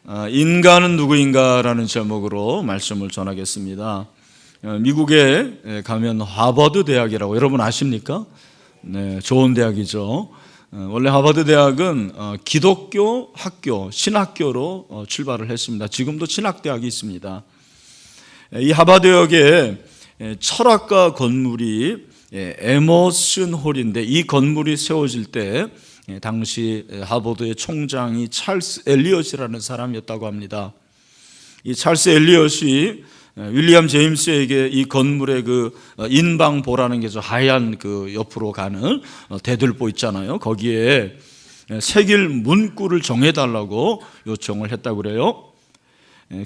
인간은 누구인가라는 제목으로 말씀을 전하겠습니다. 미국에 가면 하버드 대학이라고 여러분 아십니까? 네, 좋은 대학이죠. 원래 하버드 대학은 기독교 학교, 신학교로 출발을 했습니다. 지금도 신학대학이 있습니다. 이 하버드 대학의 철학과 건물이 에머슨 홀인데, 이 건물이 세워질 때 당시 하버드의 총장이 찰스 엘리엇이라는 사람이었다고 합니다. 이 찰스 엘리엇이 윌리엄 제임스에게 이 건물의 그 인방보라는 게 저 하얀 그 옆으로 가는 대들보 있잖아요. 거기에 새길 문구를 정해달라고 요청을 했다고 그래요.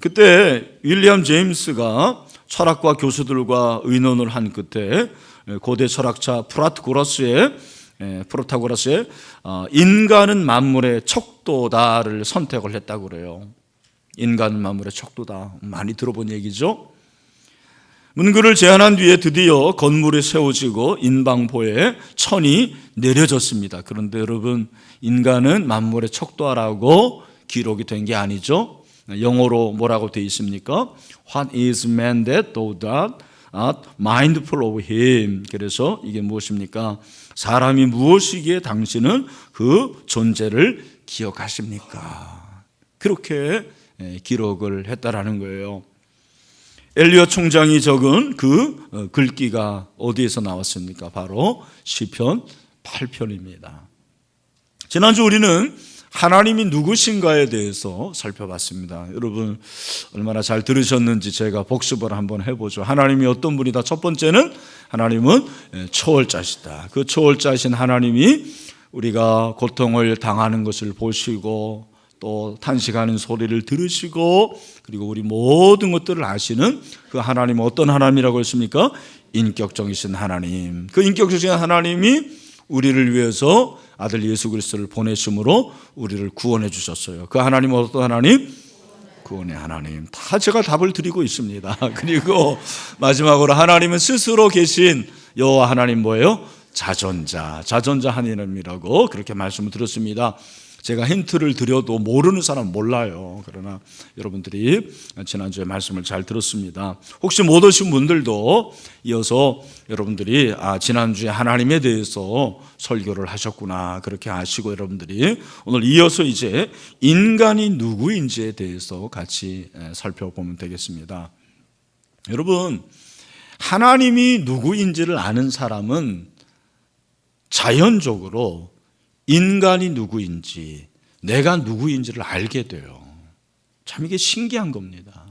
그때 윌리엄 제임스가 철학과 교수들과 의논을 한 끝에 고대 철학자 프로타고라스의 인간은 만물의 척도다를 선택을 했다고 그래요. 인간은 만물의 척도다. 많이 들어본 얘기죠. 문구를 제안한 뒤에 드디어 건물이 세워지고 인방보에 천이 내려졌습니다. 그런데 여러분, 인간은 만물의 척도하라고 기록이 된 게 아니죠. 영어로 뭐라고 되어 있습니까? What is man that thou art mindful of him. 그래서 이게 무엇입니까? 사람이 무엇이기에 당신은 그 존재를 기억하십니까? 그렇게 기록을 했다라는 거예요. 엘리엇 총장이 적은 그 글귀가 어디에서 나왔습니까? 바로 시편 8편입니다. 지난주 우리는 하나님이 누구신가에 대해서 살펴봤습니다. 여러분 얼마나 잘 들으셨는지 제가 복습을 한번 해보죠. 하나님이 어떤 분이다? 첫 번째는 하나님은 초월자시다. 그 초월자신 하나님이 우리가 고통을 당하는 것을 보시고 또 탄식하는 소리를 들으시고 그리고 우리 모든 것들을 아시는 그 하나님은 어떤 하나님이라고 했습니까? 인격적이신 하나님. 그 인격적이신 하나님이 우리를 위해서 아들 예수 그리스도를 보내심으로 우리를 구원해 주셨어요. 그 하나님은 어떤 하나님? 구원의 하나님. 다 제가 답을 드리고 있습니다. 그리고 마지막으로 하나님은 스스로 계신 여호와 하나님 뭐예요? 자존자 하나님이라고 그렇게 말씀을 드렸습니다. 제가 힌트를 드려도 모르는 사람 몰라요. 그러나 여러분들이 지난주에 말씀을 잘 들었습니다. 혹시 못 오신 분들도 이어서 여러분들이 지난주에 하나님에 대해서 설교를 하셨구나 그렇게 아시고 여러분들이 오늘 이어서 이제 인간이 누구인지에 대해서 같이 살펴보면 되겠습니다. 여러분, 하나님이 누구인지를 아는 사람은 자연적으로 인간이 누구인지, 내가 누구인지를 알게 돼요. 참 이게 신기한 겁니다.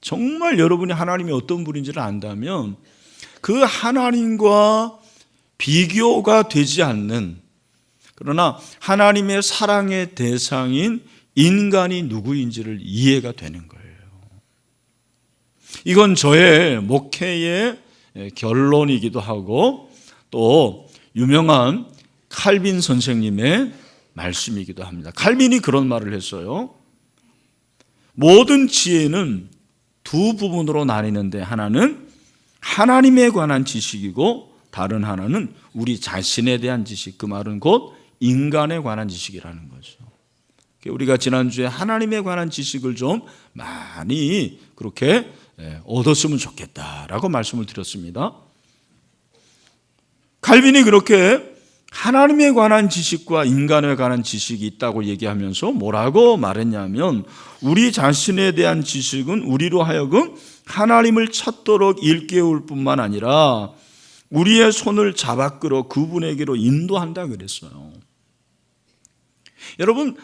정말 여러분이 하나님이 어떤 분인지를 안다면 그 하나님과 비교가 되지 않는, 그러나 하나님의 사랑의 대상인 인간이 누구인지를 이해가 되는 거예요. 이건 저의 목회의 결론이기도 하고 또 유명한 칼빈 선생님의 말씀이기도 합니다. 칼빈이 그런 말을 했어요. 모든 지혜는 두 부분으로 나뉘는데 하나는 하나님에 관한 지식이고 다른 하나는 우리 자신에 대한 지식. 그 말은 곧 인간에 관한 지식이라는 거죠. 우리가 지난주에 하나님에 관한 지식을 좀 많이 그렇게 얻었으면 좋겠다라고 말씀을 드렸습니다. 칼빈이 그렇게 하나님에 관한 지식과 인간에 관한 지식이 있다고 얘기하면서 뭐라고 말했냐면 우리 자신에 대한 지식은 우리로 하여금 하나님을 찾도록 일깨울 뿐만 아니라 우리의 손을 잡아 끌어 그분에게로 인도한다 그랬어요. 여러분,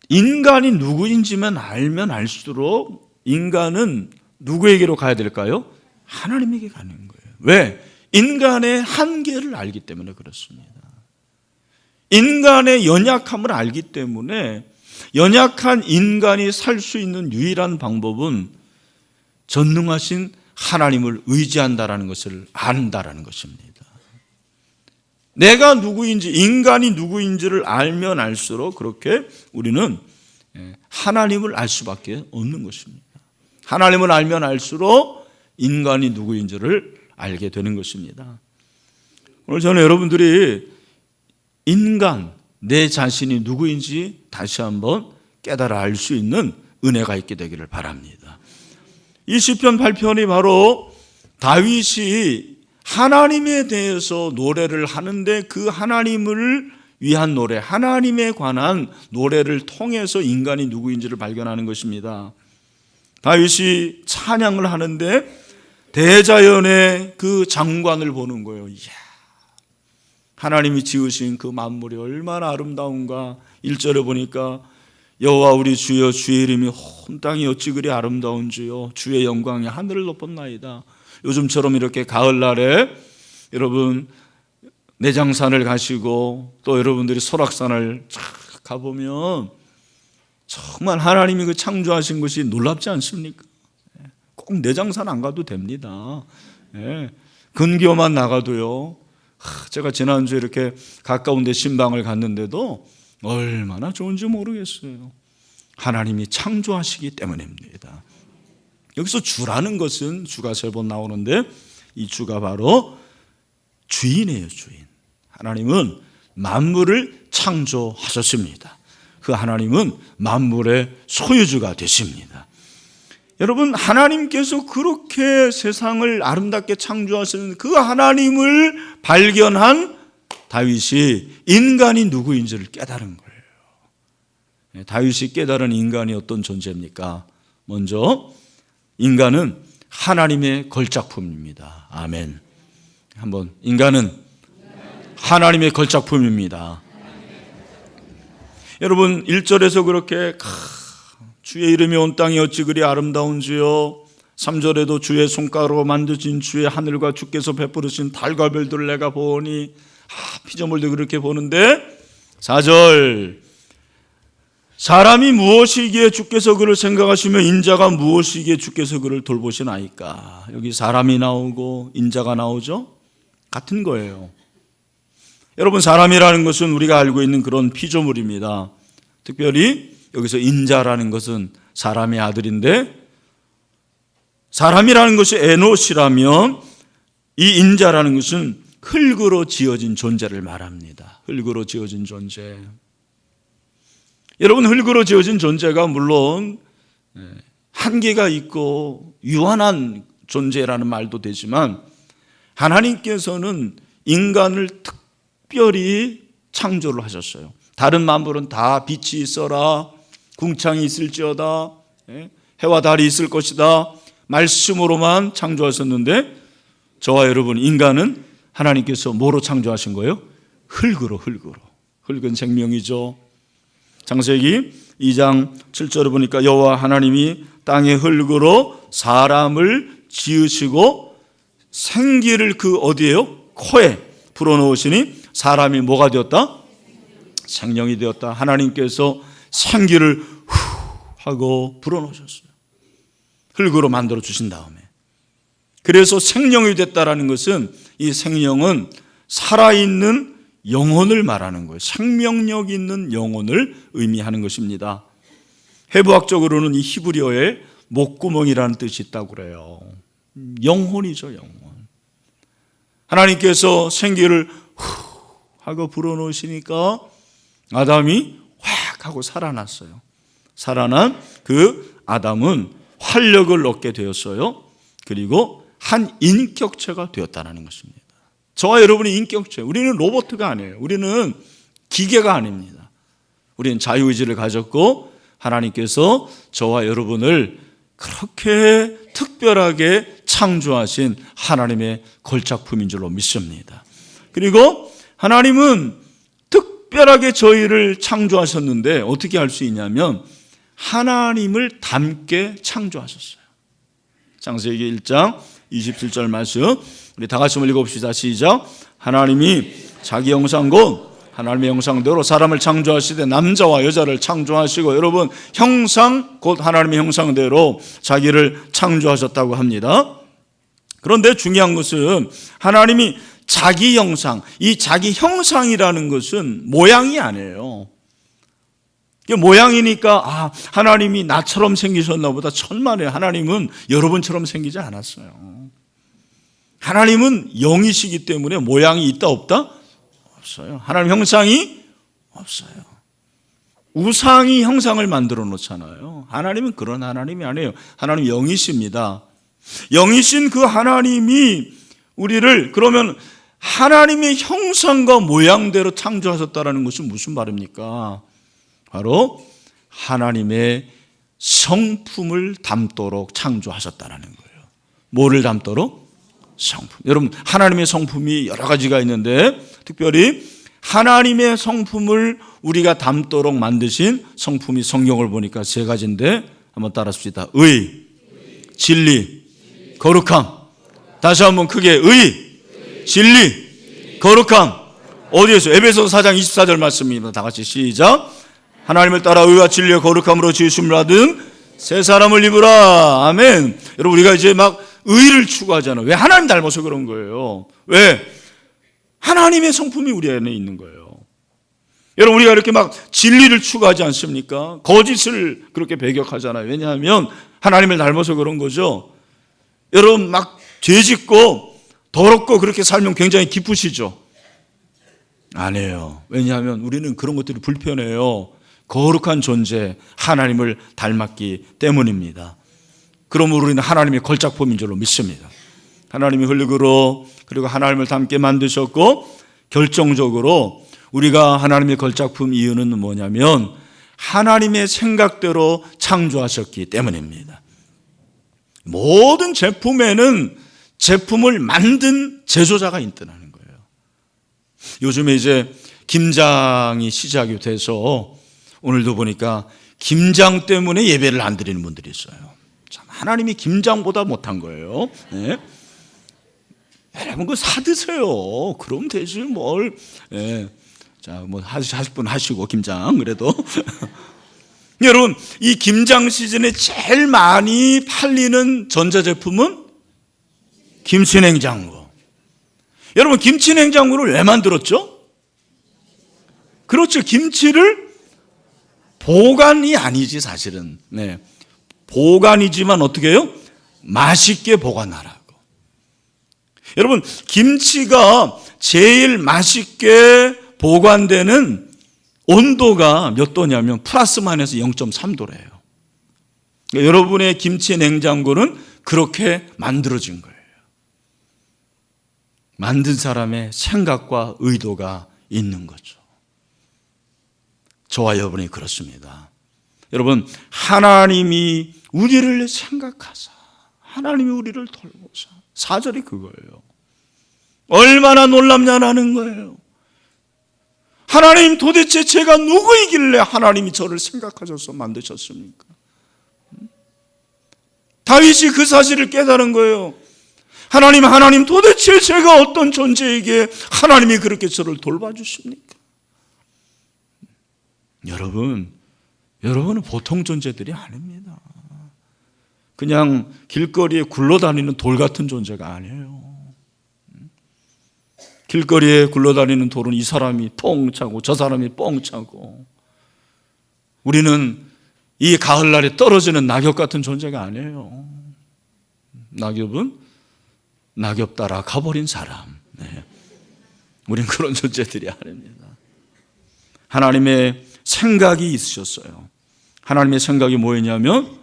인간이 누구인지만 알면 알수록 인간은 누구에게로 가야 될까요? 하나님에게 가는 거예요. 왜? 인간의 한계를 알기 때문에 그렇습니다. 인간의 연약함을 알기 때문에 연약한 인간이 살 수 있는 유일한 방법은 전능하신 하나님을 의지한다라는 것을 안다라는 것입니다. 내가 누구인지, 인간이 누구인지를 알면 알수록 그렇게 우리는 하나님을 알 수밖에 없는 것입니다. 하나님을 알면 알수록 인간이 누구인지를 알게 되는 것입니다. 오늘 저는 여러분들이 인간, 내 자신이 누구인지 다시 한번 깨달아 알 수 있는 은혜가 있게 되기를 바랍니다. 이 시편 8편이 바로 다윗이 하나님에 대해서 노래를 하는데 그 하나님을 위한 노래, 하나님에 관한 노래를 통해서 인간이 누구인지를 발견하는 것입니다. 다윗이 찬양을 하는데 대자연의 그 장관을 보는 거예요. 이야, 하나님이 지으신 그 만물이 얼마나 아름다운가. 1절에 보니까 여호와 우리 주여 주의 이름이 온 땅이 어찌 그리 아름다운지요 주의 영광이 하늘을 높았나이다. 요즘처럼 이렇게 가을날에 여러분 내장산을 가시고 또 여러분들이 설악산을 쫙 가보면 정말 하나님이 그 창조하신 것이 놀랍지 않습니까? 꼭 내장산 안 가도 됩니다. 근교만 나가도요. 제가 지난주에 이렇게 가까운 데 신방을 갔는데도 얼마나 좋은지 모르겠어요. 하나님이 창조하시기 때문입니다. 여기서 주라는 것은 주가 3번 나오는데 이 주가 바로 주인이에요. 주인. 하나님은 만물을 창조하셨습니다. 그 하나님은 만물의 소유주가 되십니다. 여러분, 하나님께서 그렇게 세상을 아름답게 창조하시는 그 하나님을 발견한 다윗이 인간이 누구인지를 깨달은 거예요. 다윗이 깨달은 인간이 어떤 존재입니까? 먼저 인간은 하나님의 걸작품입니다. 아멘. 한번 인간은 하나님의 걸작품입니다. 여러분 1절에서 그렇게 주의 이름이 온 땅이 어찌 그리 아름다운지요. 3절에도 주의 손가락으로 만드신 주의 하늘과 주께서 베푸르신 달과 별들을 내가 보니 피조물도 그렇게 보는데 4절 사람이 무엇이기에 주께서 그를 생각하시며 인자가 무엇이기에 주께서 그를 돌보시나이까. 여기 사람이 나오고 인자가 나오죠. 같은 거예요. 여러분 사람이라는 것은 우리가 알고 있는 그런 피조물입니다. 특별히 여기서 인자라는 것은 사람의 아들인데 사람이라는 것이 에노시라면 이 인자라는 것은 흙으로 지어진 존재를 말합니다. 흙으로 지어진 존재. 여러분 흙으로 지어진 존재가 물론 한계가 있고 유한한 존재라는 말도 되지만 하나님께서는 인간을 특별히 창조를 하셨어요. 다른 만물은 다 빛이 있어라, 궁창이 있을지어다, 해와 달이 있을 것이다 말씀으로만 창조하셨는데 저와 여러분 인간은 하나님께서 뭐로 창조하신 거예요? 흙으로. 흙은 생명이죠. 창세기 2장 7절에 보니까 여호와 하나님이 땅의 흙으로 사람을 지으시고 생기를 그 어디에요? 코에 불어넣으시니 사람이 뭐가 되었다? 생명이 되었다. 하나님께서 생기를 후 하고 불어넣으셨어요. 흙으로 만들어 주신 다음에. 그래서 생명이 됐다라는 것은 이 생명은 살아있는 영혼을 말하는 거예요. 생명력 있는 영혼을 의미하는 것입니다. 해부학적으로는 이 히브리어에 목구멍이라는 뜻이 있다고 그래요. 영혼이죠, 영혼. 하나님께서 생기를 후 하고 불어넣으시니까 아담이 확 하고 살아났어요. 살아난 그 아담은 활력을 얻게 되었어요. 그리고 한 인격체가 되었다는 것입니다. 저와 여러분이 인격체, 우리는 로봇가 아니에요. 우리는 기계가 아닙니다. 우리는 자유의지를 가졌고 하나님께서 저와 여러분을 그렇게 특별하게 창조하신 하나님의 걸작품인 줄로 믿습니다. 그리고 하나님은 특별하게 저희를 창조하셨는데 어떻게 할 수 있냐면 하나님을 닮게 창조하셨어요. 창세기 1장 27절 말씀 우리 다 같이 읽어봅시다. 시작. 하나님이 자기 형상 곧 하나님의 형상대로 사람을 창조하시되 남자와 여자를 창조하시고 여러분 형상 곧 하나님의 형상대로 자기를 창조하셨다고 합니다. 그런데 중요한 것은 하나님이 자기 형상, 이 자기 형상이라는 것은 모양이 아니에요. 모양이니까 하나님이 나처럼 생기셨나 보다. 천만에 하나님은 여러분처럼 생기지 않았어요. 하나님은 영이시기 때문에 모양이 있다 없다? 없어요. 하나님 형상이 없어요. 우상이 형상을 만들어 놓잖아요. 하나님은 그런 하나님이 아니에요. 하나님 영이십니다. 영이신 그 하나님이 우리를 그러면 하나님의 형상과 모양대로 창조하셨다는 것은 무슨 말입니까? 바로 하나님의 성품을 담도록 창조하셨다는 거예요. 뭐를 담도록? 성품. 여러분, 하나님의 성품이 여러 가지가 있는데 특별히 하나님의 성품을 우리가 담도록 만드신 성품이 성경을 보니까 세 가지인데 한번 따라합시다. 의, 진리, 거룩함. 다시 한번 크게 의, 진리, 거룩함. 어디에서? 에베소서 4장 24절 말씀입니다. 다 같이 시작. 하나님을 따라 의와 진리와 거룩함으로 지으심을 받은 새 사람을 입으라. 아멘. 여러분, 우리가 이제 막 의를 추구하잖아요. 왜? 하나님 닮아서 그런 거예요. 왜? 하나님의 성품이 우리 안에 있는 거예요. 여러분, 우리가 이렇게 막 진리를 추구하지 않습니까? 거짓을 그렇게 배격하잖아요. 왜냐하면 하나님을 닮아서 그런 거죠. 여러분, 막 죄짓고 더럽고 그렇게 살면 굉장히 기쁘시죠? 아니에요. 왜냐하면 우리는 그런 것들이 불편해요. 거룩한 존재, 하나님을 닮았기 때문입니다. 그러므로 우리는 하나님의 걸작품인 줄로 믿습니다. 하나님이 흙으로 그리고 하나님을 닮게 만드셨고, 결정적으로 우리가 하나님의 걸작품 이유는 뭐냐면 하나님의 생각대로 창조하셨기 때문입니다. 모든 제품에는 제품을 만든 제조자가 있다는 거예요. 요즘에 이제 김장이 시작이 돼서 오늘도 보니까 김장 때문에 예배를 안 드리는 분들이 있어요. 참, 하나님이 김장보다 못한 거예요. 네. 여러분, 그거 사드세요. 그럼 되지 뭘. 네. 자, 뭐 하실 분 하시고 김장 그래도. 여러분, 이 김장 시즌에 제일 많이 팔리는 전자제품은 김치냉장고. 여러분, 김치냉장고를 왜 만들었죠? 그렇죠. 김치를 보관이 아니지 사실은. 네. 보관이지만 어떻게 해요? 맛있게 보관하라고. 여러분, 김치가 제일 맛있게 보관되는 온도가 몇 도냐면 플러스 마이너스 0.3도래요. 그러니까 여러분의 김치 냉장고는 그렇게 만들어진 거예요. 만든 사람의 생각과 의도가 있는 거죠. 저와 여러분이 그렇습니다. 여러분, 하나님이 우리를 생각하사 하나님이 우리를 돌보사. 4절이 그거예요. 얼마나 놀랍냐라는 거예요. 하나님, 도대체 제가 누구이길래 하나님이 저를 생각하셔서 만드셨습니까? 다윗이 그 사실을 깨달은 거예요. 하나님, 도대체 제가 어떤 존재에게 하나님이 그렇게 저를 돌봐주십니까? 여러분은 보통 존재들이 아닙니다. 그냥 길거리에 굴러다니는 돌 같은 존재가 아니에요. 길거리에 굴러다니는 돌은 이 사람이 뻥 차고 저 사람이 뻥 차고, 우리는 이 가을날에 떨어지는 낙엽 같은 존재가 아니에요. 낙엽은 낙엽 따라 가버린 사람. 네. 우린 그런 존재들이 아닙니다. 하나님의 생각이 있으셨어요. 하나님의 생각이 뭐였냐면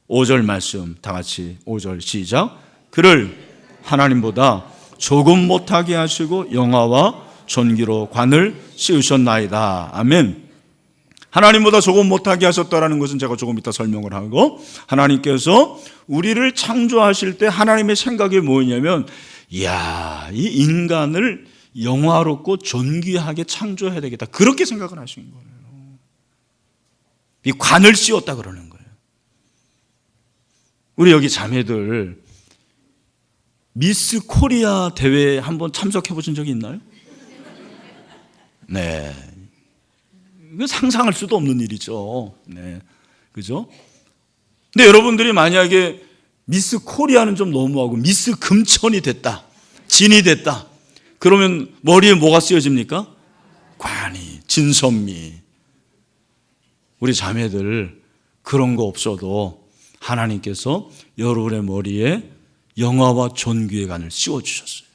5절 말씀 다 같이 5절 시작. 그를 하나님보다 조금 못하게 하시고 영화와 존귀로 관을 씌우셨나이다. 아멘. 하나님보다 조금 못하게 하셨다는 것은 제가 조금 이따 설명을 하고, 하나님께서 우리를 창조하실 때 하나님의 생각이 뭐였냐면, 이야, 이 인간을 영화롭고 존귀하게 창조해야 되겠다, 그렇게 생각을 하신 거예요. 이 관을 씌웠다 그러는 거예요. 우리 여기 자매들 미스 코리아 대회에 한번 참석해 보신 적이 있나요? 네. 이거 상상할 수도 없는 일이죠. 네. 그죠? 근데 여러분들이 만약에 미스 코리아는 좀 너무하고 미스 금천이 됐다, 진이 됐다, 그러면 머리에 뭐가 쓰여집니까? 관이, 진선미. 우리 자매들 그런 거 없어도 하나님께서 여러분의 머리에 영화와 존귀의 관을 씌워주셨어요.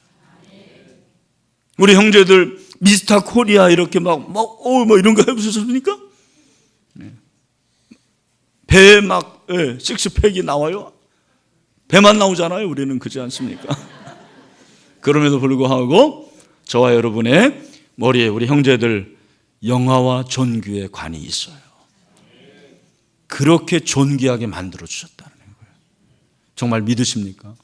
우리 형제들 미스터 코리아 이렇게 뭐 이런 거 해보셨습니까? 배에 막 식스팩이 나와요. 배만 나오잖아요. 우리는 그렇지 않습니까? 그럼에도 불구하고 저와 여러분의 머리에 우리 형제들 영화와 존귀의 관이 있어요. 그렇게 존귀하게 만들어 주셨다는 거예요. 정말 믿으십니까?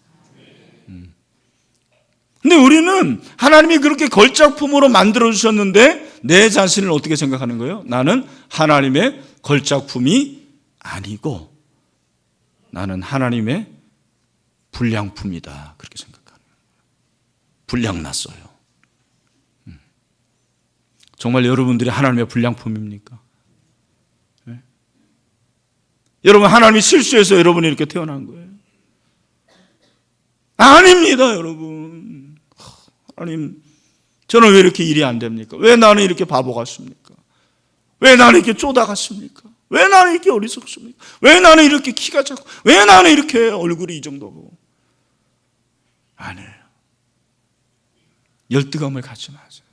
근데 우리는 하나님이 그렇게 걸작품으로 만들어 주셨는데 내 자신을 어떻게 생각하는 거예요? 나는 하나님의 걸작품이 아니고 나는 하나님의 불량품이다. 그렇게 생각하는 거예요. 불량났어요. 정말 여러분들이 하나님의 불량품입니까? 네? 여러분 하나님이 실수해서 여러분이 이렇게 태어난 거예요? 아닙니다, 여러분. 하나님, 저는 왜 이렇게 일이 안 됩니까? 왜 나는 이렇게 바보 같습니까? 왜 나는 이렇게 쪼다 같습니까? 왜 나는 이렇게 어리석습니까? 왜 나는 이렇게 키가 작고, 왜 나는 이렇게 얼굴이 이 정도고? 아니에요. 열등감을 갖지 마세요.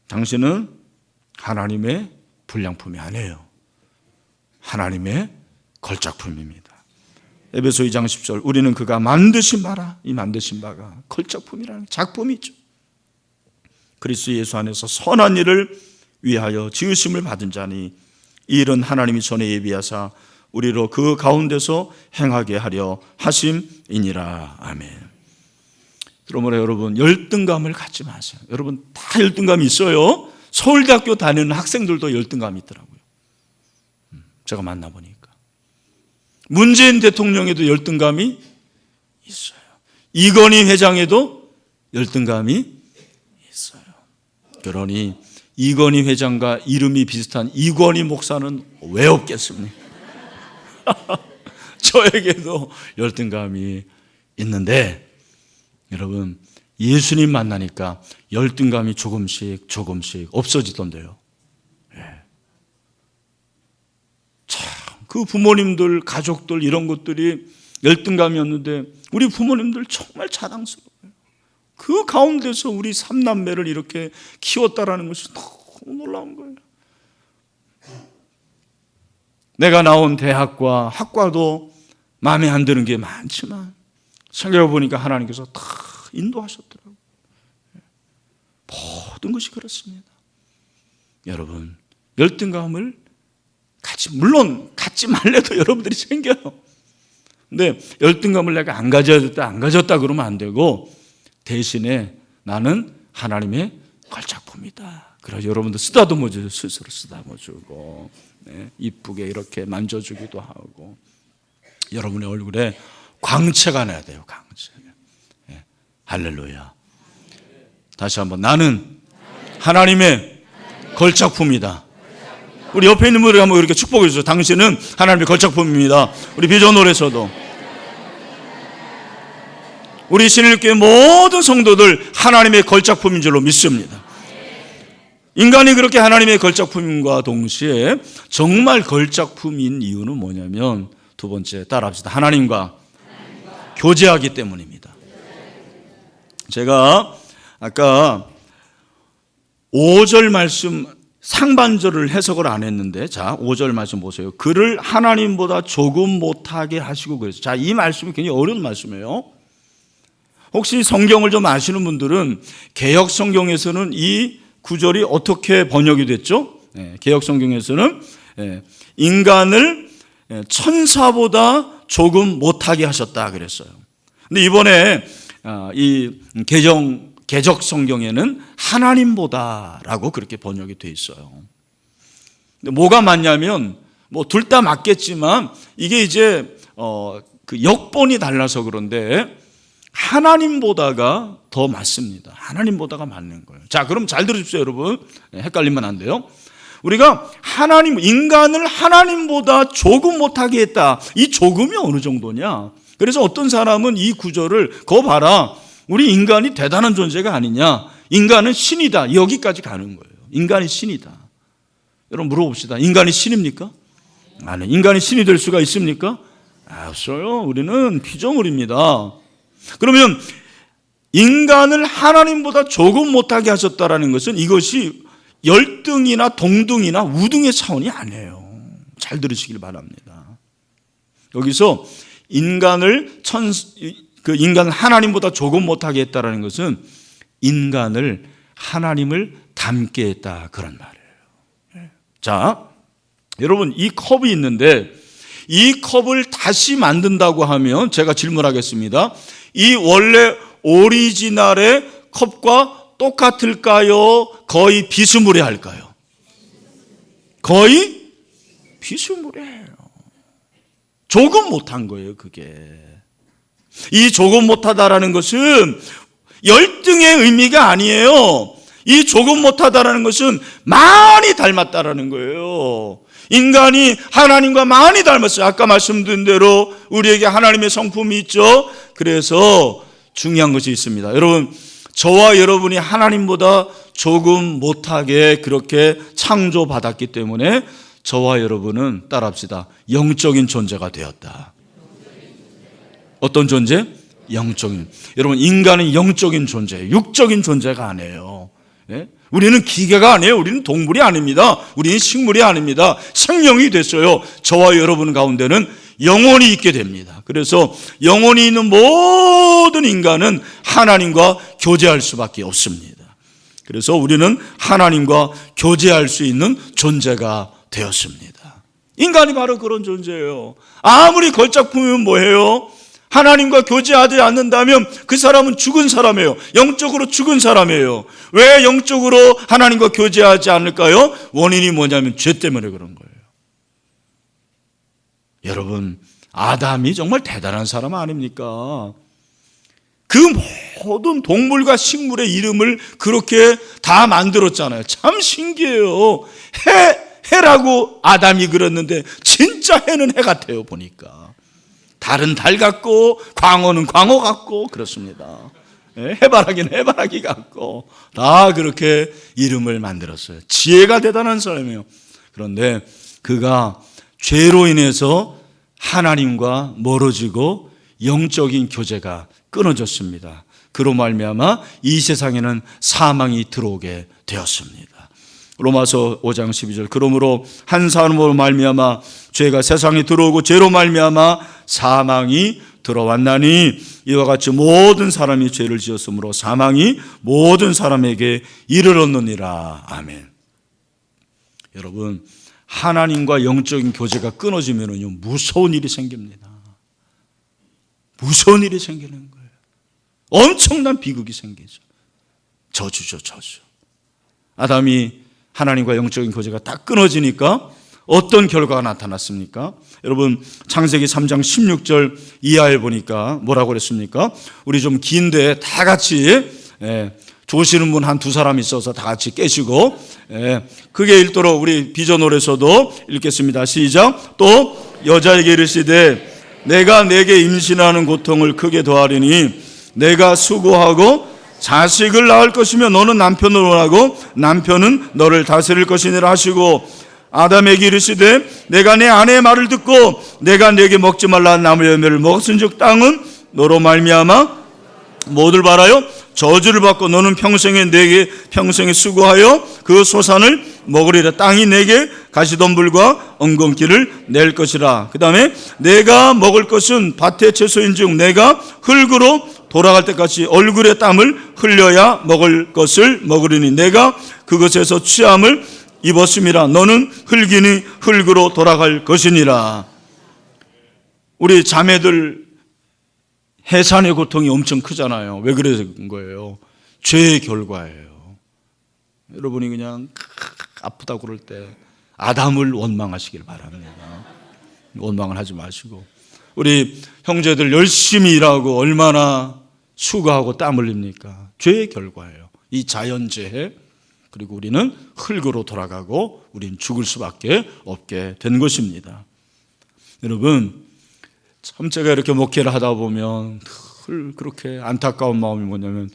당신은 하나님의 불량품이 아니에요. 하나님의 걸작품입니다. 에베소 2장 10절, 우리는 그가 만드신 바라. 이 만드신 바가 걸작품이라는 작품이죠. 그리스도 예수 안에서 선한 일을 위하여 지으심을 받은 자니 이 일은 하나님이 전에 예비하사 우리로 그 가운데서 행하게 하려 하심이니라. 아멘. 그러므로 여러분 열등감을 갖지 마세요. 여러분 다 열등감이 있어요. 서울대학교 다니는 학생들도 열등감이 있더라고요. 제가 만나보니까 문재인 대통령에도 열등감이 있어요. 이건희 회장에도 열등감이 있어요. 그러니 이건희 회장과 이름이 비슷한 이건희 목사는 왜 없겠습니까? 저에게도 열등감이 있는데 여러분 예수님 만나니까 열등감이 조금씩 없어지던데요. 참, 그 부모님들, 가족들 이런 것들이 열등감이었는데 우리 부모님들 정말 자랑스러워요. 그 가운데서 우리 삼남매를 이렇게 키웠다라는 것이 너무 놀라운 거예요. 내가 나온 대학과 학과도 마음에 안 드는 게 많지만 생각해보니까 하나님께서 다 인도하셨더라고요. 모든 것이 그렇습니다. 여러분 열등감을 물론 갖지 말래도 여러분들이 생겨요. 근데 열등감을 내가 안 가졌다 그러면 안 되고 대신에 나는 하나님의 걸작품이다. 그래서 여러분들 쓰다듬어주고 스스로 쓰다듬어주고 이쁘게 이렇게 만져주기도 하고 여러분의 얼굴에 광채가 나야 돼요. 광채. 할렐루야. 다시 한번 나는 하나님의 걸작품이다. 우리 옆에 있는 분들 한번 이렇게 축복해 주세요. 당신은 하나님의 걸작품입니다. 우리 비전홀에서도 우리 신일교회 모든 성도들 하나님의 걸작품인 줄로 믿습니다. 인간이 그렇게 하나님의 걸작품과 동시에 정말 걸작품인 이유는 뭐냐면 두 번째 따라합시다. 하나님과 교제하기 때문입니다. 제가 아까 5절 말씀 상반절을 해석을 안 했는데 자 5절 말씀 보세요. 그를 하나님보다 조금 못하게 하시고 그랬어요. 자, 이 말씀이 굉장히 어려운 말씀이에요. 혹시 성경을 좀 아시는 분들은 개역 성경에서는 이 구절이 어떻게 번역이 됐죠? 개역 성경에서는 인간을 천사보다 조금 못하게 하셨다 그랬어요. 근데 이번에 이 개적 성경에는 하나님보다라고 그렇게 번역이 돼 있어요. 근데 뭐가 맞냐면 뭐 둘 다 맞겠지만 이게 이제 그 역본이 달라서 그런데 하나님보다가 더 맞습니다. 하나님보다가 맞는 거예요. 자, 그럼 잘 들으십시오, 여러분. 헷갈리면 안 돼요. 우리가 인간을 하나님보다 조금 못하게 했다. 이 조금이 어느 정도냐? 그래서 어떤 사람은 이 구절을 거 봐라. 우리 인간이 대단한 존재가 아니냐. 인간은 신이다. 여기까지 가는 거예요. 인간이 신이다. 여러분 물어봅시다. 인간이 신입니까? 아니, 인간이 신이 될 수가 있습니까? 없어요. 우리는 피조물입니다. 그러면 인간을 하나님보다 조금 못하게 하셨다라는 것은 이것이 열등이나 동등이나 우등의 차원이 아니에요. 잘 들으시길 바랍니다. 여기서 인간을 하나님보다 조금 못하게 했다라는 것은 인간을 하나님을 닮게 했다, 그런 말이에요. 자, 여러분, 이 컵이 있는데 이 컵을 다시 만든다고 하면 제가 질문하겠습니다. 이 원래 오리지널의 컵과 똑같을까요? 거의 비스무리할까요? 거의 비스무리해요. 조금 못한 거예요, 그게. 이 조금 못하다라는 것은 열등의 의미가 아니에요. 이 조금 못하다라는 것은 많이 닮았다라는 거예요. 인간이 하나님과 많이 닮았어요. 아까 말씀드린 대로 우리에게 하나님의 성품이 있죠. 그래서 중요한 것이 있습니다. 여러분, 저와 여러분이 하나님보다 조금 못하게 그렇게 창조받았기 때문에 저와 여러분은, 따라합시다, 영적인 존재가 되었다. 어떤 존재? 영적인. 여러분, 인간은 영적인 존재예요. 육적인 존재가 아니에요. 예? 우리는 기계가 아니에요. 우리는 동물이 아닙니다. 우리는 식물이 아닙니다. 생명이 됐어요. 저와 여러분 가운데는 영혼이 있게 됩니다. 그래서 영혼이 있는 모든 인간은 하나님과 교제할 수밖에 없습니다. 그래서 우리는 하나님과 교제할 수 있는 존재가 되었습니다. 인간이 바로 그런 존재예요. 아무리 걸작 품으면 뭐예요? 하나님과 교제하지 않는다면 그 사람은 죽은 사람이에요. 영적으로 죽은 사람이에요. 왜 영적으로 하나님과 교제하지 않을까요? 원인이 뭐냐면 죄 때문에 그런 거예요. 여러분, 아담이 정말 대단한 사람 아닙니까? 그 모든 동물과 식물의 이름을 그렇게 다 만들었잖아요. 참 신기해요. 해라고 아담이 그렸는데 진짜 해는 해 같아요, 보니까. 달은 달 같고 광어는 광어 같고 그렇습니다. 해바라기는 해바라기 같고 다 그렇게 이름을 만들었어요. 지혜가 대단한 사람이에요. 그런데 그가 죄로 인해서 하나님과 멀어지고 영적인 교제가 끊어졌습니다. 그로 말미암아 이 세상에는 사망이 들어오게 되었습니다. 로마서 5장 12절, 그러므로 한 사람으로 말미암아 죄가 세상에 들어오고 죄로 말미암아 사망이 들어왔나니 이와 같이 모든 사람이 죄를 지었으므로 사망이 모든 사람에게 이르렀느니라. 아멘. 여러분, 하나님과 영적인 교제가 끊어지면요 무서운 일이 생깁니다. 무서운 일이 생기는 거예요. 엄청난 비극이 생기죠. 저주죠, 저주. 아담이 하나님과 영적인 교제가 딱 끊어지니까 어떤 결과가 나타났습니까? 여러분, 창세기 3장 16절 이하에 보니까 뭐라고 그랬습니까? 우리 좀 긴데 다 같이 조시는 분 한 두 사람 있어서 다 같이 깨시고 그게 읽도록 우리 비전홀에서도 읽겠습니다. 시작. 또 여자에게 이르시되 내가 내게 임신하는 고통을 크게 더하리니 내가 수고하고 자식을 낳을 것이며 너는 남편을 원하고 남편은 너를 다스릴 것이니라 하시고 아담에게 이르시되 내가 내 아내의 말을 듣고 내가 내게 먹지 말라 한 나무 열매를 먹었은즉 땅은 너로 말미암아 뭐를 바라요? 저주를 받고 너는 내게 평생에 수고하여 그 소산을 먹으리라. 땅이 내게 가시덤불과 엉겅퀴를 낼 것이라. 그 다음에 내가 먹을 것은 밭의 채소인즉 내가 흙으로 돌아갈 때까지 얼굴에 땀을 흘려야 먹을 것을 먹으리니 내가 그것에서 취함을 입었음이라. 너는 흙이니 흙으로 돌아갈 것이니라. 우리 자매들 해산의 고통이 엄청 크잖아요. 왜 그런 거예요? 죄의 결과예요. 여러분이 그냥 아프다고 그럴 때 아담을 원망하시길 바랍니다. 원망을 하지 마시고 우리 형제들 열심히 일하고 얼마나 수고하고 땀 흘립니까? 죄의 결과예요. 이 자연재해. 그리고 우리는 흙으로 돌아가고 우리는 죽을 수밖에 없게 된 것입니다. 여러분, 참 제가 이렇게 목회를 하다 보면 늘 그렇게 안타까운 마음이 뭐냐면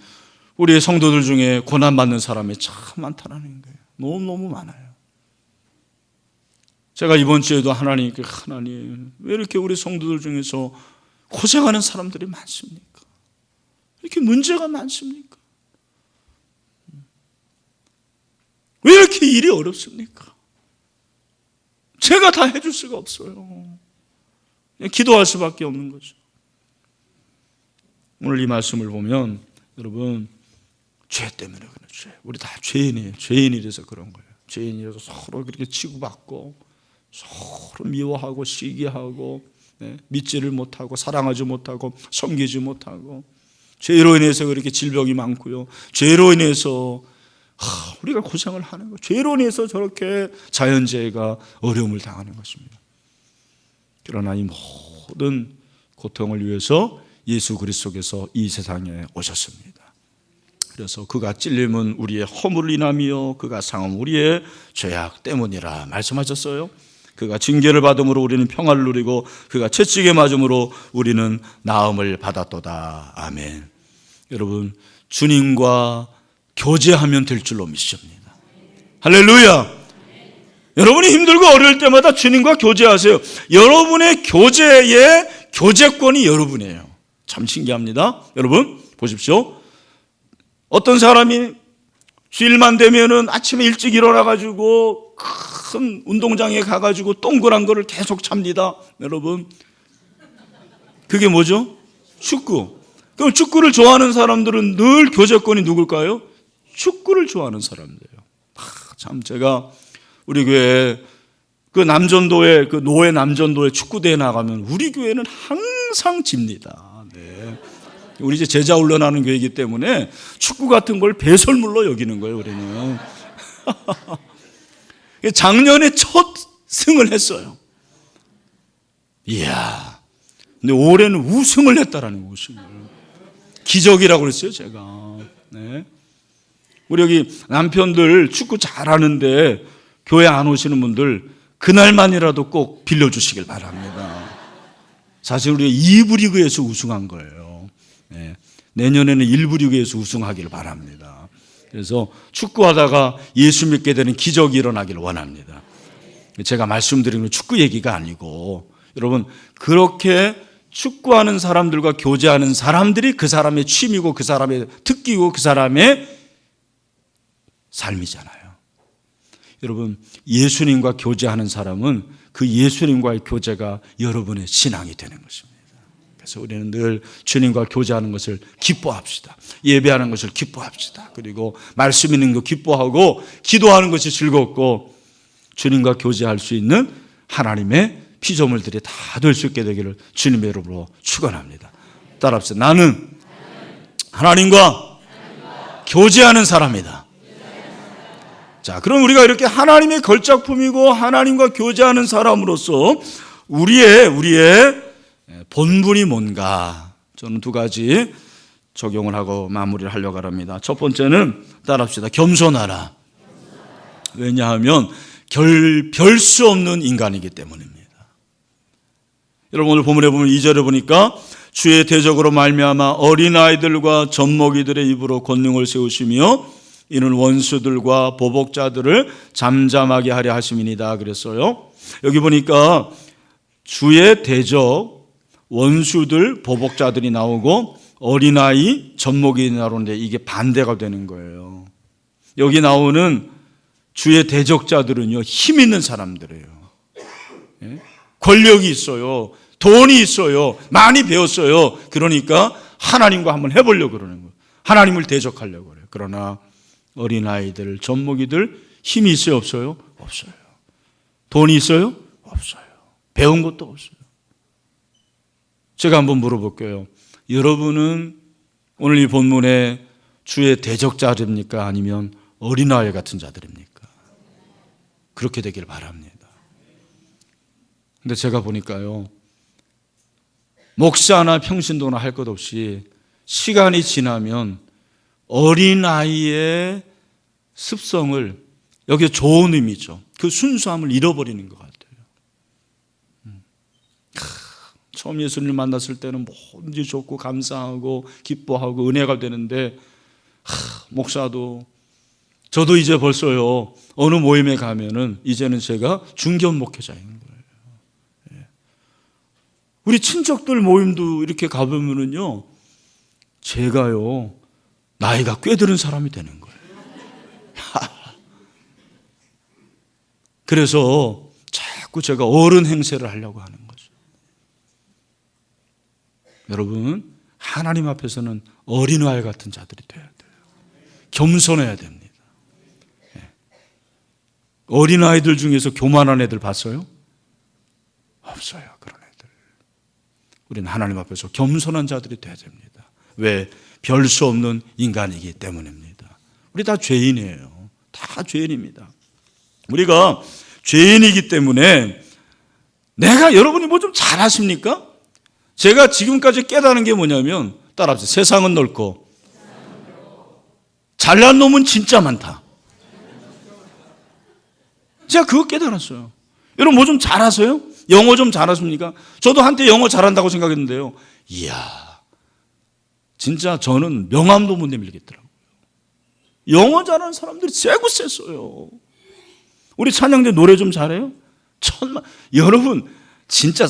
우리 성도들 중에 고난받는 사람이 참 많다는 거예요. 너무너무 많아요. 제가 이번 주에도 하나님 왜 이렇게 우리 성도들 중에서 고생하는 사람들이 많습니까? 이렇게 문제가 많습니까? 왜 이렇게 일이 어렵습니까? 제가 다 해줄 수가 없어요. 그냥 기도할 수밖에 없는 거죠. 오늘 이 말씀을 보면 여러분, 죄 때문에 그런 죄. 우리 다 죄인이에요. 죄인이라서 그런 거예요. 죄인이라서 서로 그렇게 치고받고 서로 미워하고 시기하고, 믿지를 못하고 사랑하지 못하고 섬기지 못하고, 죄로 인해서 그렇게 질병이 많고요. 죄로 인해서 우리가 고생을 하는 거예요. 죄로 인해서 저렇게 자연재해가 어려움을 당하는 것입니다. 그러나 이 모든 고통을 위해서 예수 그리스도께서 이 세상에 오셨습니다. 그래서 그가 찔림은 우리의 허물을 인하며 그가 상함은 우리의 죄악 때문이라 말씀하셨어요. 그가 징계를 받음으로 우리는 평화를 누리고 그가 채찍에 맞음으로 우리는 나음을 받았도다. 아멘. 여러분, 주님과 교제하면 될 줄로 믿습니다. 할렐루야. 여러분이 힘들고 어려울 때마다 주님과 교제하세요. 여러분의 교제의 교제권이 여러분이에요. 참 신기합니다. 여러분 보십시오. 어떤 사람이 주일만 되면은 아침에 일찍 일어나가지고 큰 운동장에 가가지고 동그란 거를 계속 찹니다. 여러분, 그게 뭐죠? 축구. 그럼 축구를 좋아하는 사람들은 늘 교제권이 누굴까요? 축구를 좋아하는 사람들이에요. 참, 제가 우리 교회 그 남전도에, 그 노회 남전도에 축구대회 나가면 우리 교회는 항상 집니다. 네. 우리 이제 제자 훈련하는 교회이기 때문에 축구 같은 걸 배설물로 여기는 거예요, 우리는. 작년에 첫 승을 했어요. 이야. 근데 올해는 우승을 했다라는 거예요, 우승을. 기적이라고 그랬어요, 제가. 네. 우리 여기 남편들 축구 잘하는데 교회 안 오시는 분들 그날만이라도 꼭 빌려주시길 바랍니다. 사실 우리가 2부 리그에서 우승한 거예요. 네. 내년에는 1부 리그에서 우승하기를 바랍니다. 그래서 축구하다가 예수 믿게 되는 기적이 일어나기를 원합니다. 제가 말씀드리는 건 축구 얘기가 아니고, 여러분, 그렇게 축구하는 사람들과 교제하는 사람들이 그 사람의 취미고 그 사람의 특기고 그 사람의 삶이잖아요. 여러분, 예수님과 교제하는 사람은 그 예수님과의 교제가 여러분의 신앙이 되는 것입니다. 그래서 우리는 늘 주님과 교제하는 것을 기뻐합시다. 예배하는 것을 기뻐합시다. 그리고 말씀 있는 거 기뻐하고 기도하는 것이 즐겁고 주님과 교제할 수 있는 하나님의 피조물들이 다 될 수 있게 되기를 주님의 이름으로 축원합니다. 따라합시다. 나는 하나님과 교제하는 사람이다. 자, 그럼 우리가 이렇게 하나님의 걸작품이고 하나님과 교제하는 사람으로서 우리의 본분이 뭔가, 저는 두 가지 적용을 하고 마무리를 하려고 합니다. 첫 번째는 따라합시다. 겸손하라. 왜냐하면 별 수 없는 인간이기 때문입니다. 여러분, 오늘 본문에 보면 2절에 보니까 주의 대적으로 말미암아 어린아이들과 젖먹이들의 입으로 권능을 세우시며 이는 원수들과 보복자들을 잠잠하게 하려 하심이니이다 그랬어요. 여기 보니까 주의 대적, 원수들, 보복자들이 나오고 어린아이, 젖먹이 나오는데 이게 반대가 되는 거예요. 여기 나오는 주의 대적자들은요, 힘 있는 사람들이에요. 권력이 있어요. 돈이 있어요. 많이 배웠어요. 그러니까 하나님과 한번 해보려고 그러는 거예요. 하나님을 대적하려고 그래요. 그러나 어린아이들, 젖먹이들 힘이 있어요? 없어요? 없어요. 돈이 있어요? 없어요. 배운 것도 없어요. 제가 한번 물어볼게요. 여러분은 오늘 이 본문에 주의 대적자들입니까? 아니면 어린아이 같은 자들입니까? 그렇게 되길 바랍니다. 근데 제가 보니까요, 목사나 평신도나 할 것 없이 시간이 지나면 어린아이의 습성을, 여기 좋은 의미죠, 그 순수함을 잃어버리는 것 같아요. 처음 예수님을 만났을 때는 뭐든지 좋고 감사하고 기뻐하고 은혜가 되는데, 목사도 저도 이제 벌써요, 어느 모임에 가면은 이제는 제가 중견 목회자인 거예요. 우리 친척들 모임도 이렇게 가보면은요, 제가요 나이가 꽤 들은 사람이 되는 거예요. 그래서 자꾸 제가 어른 행세를 하려고 하는 거죠. 여러분, 하나님 앞에서는 어린아이 같은 자들이 돼야 돼요. 겸손해야 됩니다. 어린아이들 중에서 교만한 애들 봤어요? 없어요, 그런 애들. 우리는 하나님 앞에서 겸손한 자들이 돼야 됩니다. 왜? 별 수 없는 인간이기 때문입니다. 우리 다 죄인이에요. 다 죄인입니다. 우리가 죄인이기 때문에 여러분이 뭐 좀 잘하십니까? 제가 지금까지 깨달은 게 뭐냐면, 따라합시다. 세상은 넓고 잘난 놈은 진짜 많다. 제가 그거 깨달았어요. 여러분 뭐 좀 잘하세요? 영어 좀 잘하십니까? 저도 한때 영어 잘한다고 생각했는데요. 이야, 진짜 저는 명함도 못 내밀겠더라고요. 영어 잘하는 사람들이 쎄고 쎄어요. 우리 찬양대 노래 좀 잘해요? 여러분 진짜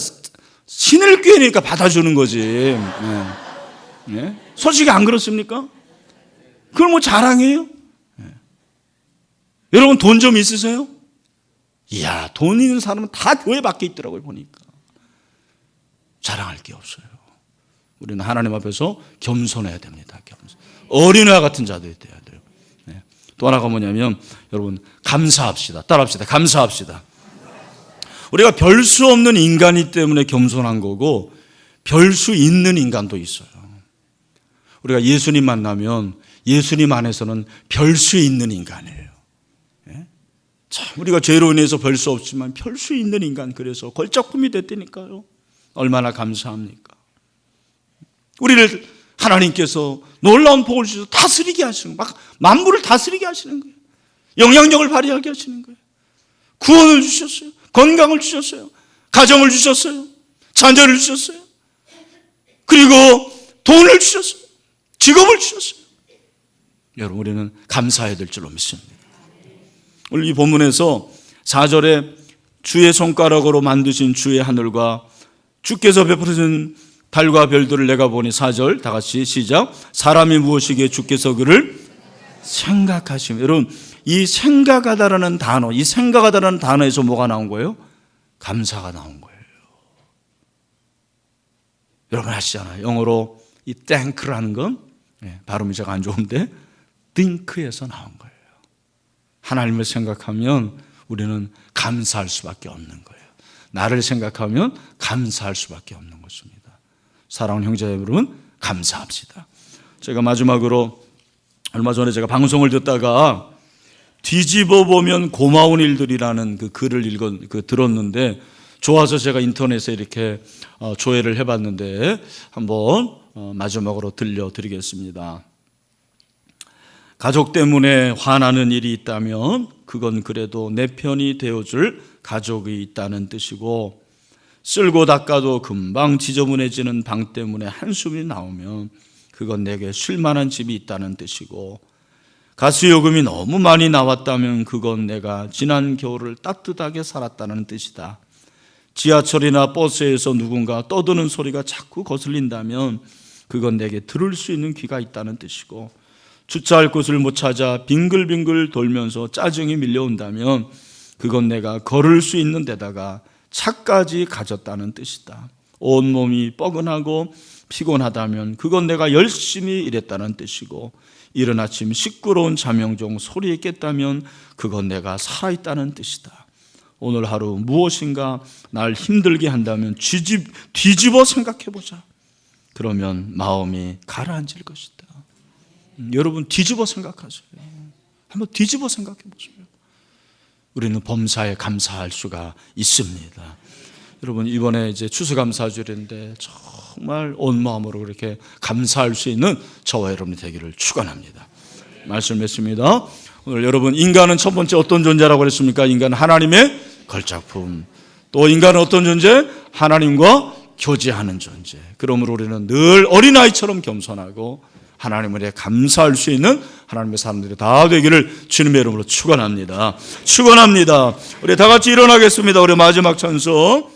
신을 꾀니까 받아주는 거지. 네? 솔직히 안 그렇습니까? 그걸 뭐 자랑해요? 네. 여러분 돈 좀 있으세요? 이야, 돈 있는 사람은 다 교회 밖에 있더라고요, 보니까. 자랑할 게 없어요. 우리는 하나님 앞에서 겸손해야 됩니다. 겸손. 어린애 같은 자들이 돼야 돼요. 네. 또 하나가 뭐냐면, 여러분, 감사합시다. 따라합시다. 감사합시다. 우리가 별 수 없는 인간이기 때문에 겸손한 거고, 별 수 있는 인간도 있어요. 우리가 예수님 만나면 예수님 안에서는 별 수 있는 인간이에요. 참, 우리가 죄로 인해서 별 수 없지만 별 수 있는 인간, 그래서 걸작품이 됐다니까요. 얼마나 감사합니까? 우리를 하나님께서 놀라운 복을 주셔서 다스리게 하시는 거예요. 막 만물을 다스리게 하시는 거예요. 영향력을 발휘하게 하시는 거예요. 구원을 주셨어요. 건강을 주셨어요. 가정을 주셨어요. 자녀를 주셨어요. 그리고 돈을 주셨어요. 직업을 주셨어요. 여러분, 우리는 감사해야 될 줄로 믿습니다. 오늘 이 본문에서 4절에 주의 손가락으로 만드신 주의 하늘과 주께서 베푸신 달과 별들을 내가 보니, 4절 다 같이 시작. 사람이 무엇이기에 주께서 그를 생각하시며. 여러분, 이 생각하다라는 단어, 이 생각하다라는 단어에서 뭐가 나온 거예요? 감사가 나온 거예요. 여러분 아시잖아요. 영어로 이 thank라는 건, 발음이 제가 안 좋은데 think에서 나온 거예요. 하나님을 생각하면 우리는 감사할 수밖에 없는 거예요. 나를 생각하면 감사할 수밖에 없는 것입니다. 사랑하는 형제 여러분, 감사합시다. 제가 마지막으로 얼마 전에 제가 방송을 듣다가 뒤집어 보면 고마운 일들이라는 그 글을 들었는데, 좋아서 제가 인터넷에 이렇게 조회를 해봤는데 한번 마지막으로 들려드리겠습니다. 가족 때문에 화나는 일이 있다면 그건 그래도 내 편이 되어줄 가족이 있다는 뜻이고, 쓸고 닦아도 금방 지저분해지는 방 때문에 한숨이 나오면 그건 내게 쉴만한 집이 있다는 뜻이고, 가스요금이 너무 많이 나왔다면 그건 내가 지난 겨울을 따뜻하게 살았다는 뜻이다. 지하철이나 버스에서 누군가 떠드는 소리가 자꾸 거슬린다면 그건 내게 들을 수 있는 귀가 있다는 뜻이고, 주차할 곳을 못 찾아 빙글빙글 돌면서 짜증이 밀려온다면 그건 내가 걸을 수 있는 데다가 차까지 가졌다는 뜻이다. 온몸이 뻐근하고 피곤하다면 그건 내가 열심히 일했다는 뜻이고, 이른 아침 시끄러운 자명종 소리에 깼다면 그건 내가 살아있다는 뜻이다. 오늘 하루 무엇인가 날 힘들게 한다면 뒤집어 생각해보자. 그러면 마음이 가라앉을 것이다. 여러분 뒤집어 생각하세요. 한번 뒤집어 생각해보세요. 우리는 범사에 감사할 수가 있습니다. 여러분, 이번에 이제 추수감사절인데 정말 온 마음으로 그렇게 감사할 수 있는 저와 여러분이 되기를 축원합니다. 말씀했습니다. 오늘 여러분, 인간은 첫 번째 어떤 존재라고 그랬습니까? 인간은 하나님의 걸작품. 또 인간은 어떤 존재? 하나님과 교제하는 존재. 그러므로 우리는 늘 어린아이처럼 겸손하고 하나님을 감사할 수 있는 하나님의 사람들이 다 되기를 주님의 이름으로 축원합니다. 축원합니다. 우리 다 같이 일어나겠습니다. 우리 마지막 찬송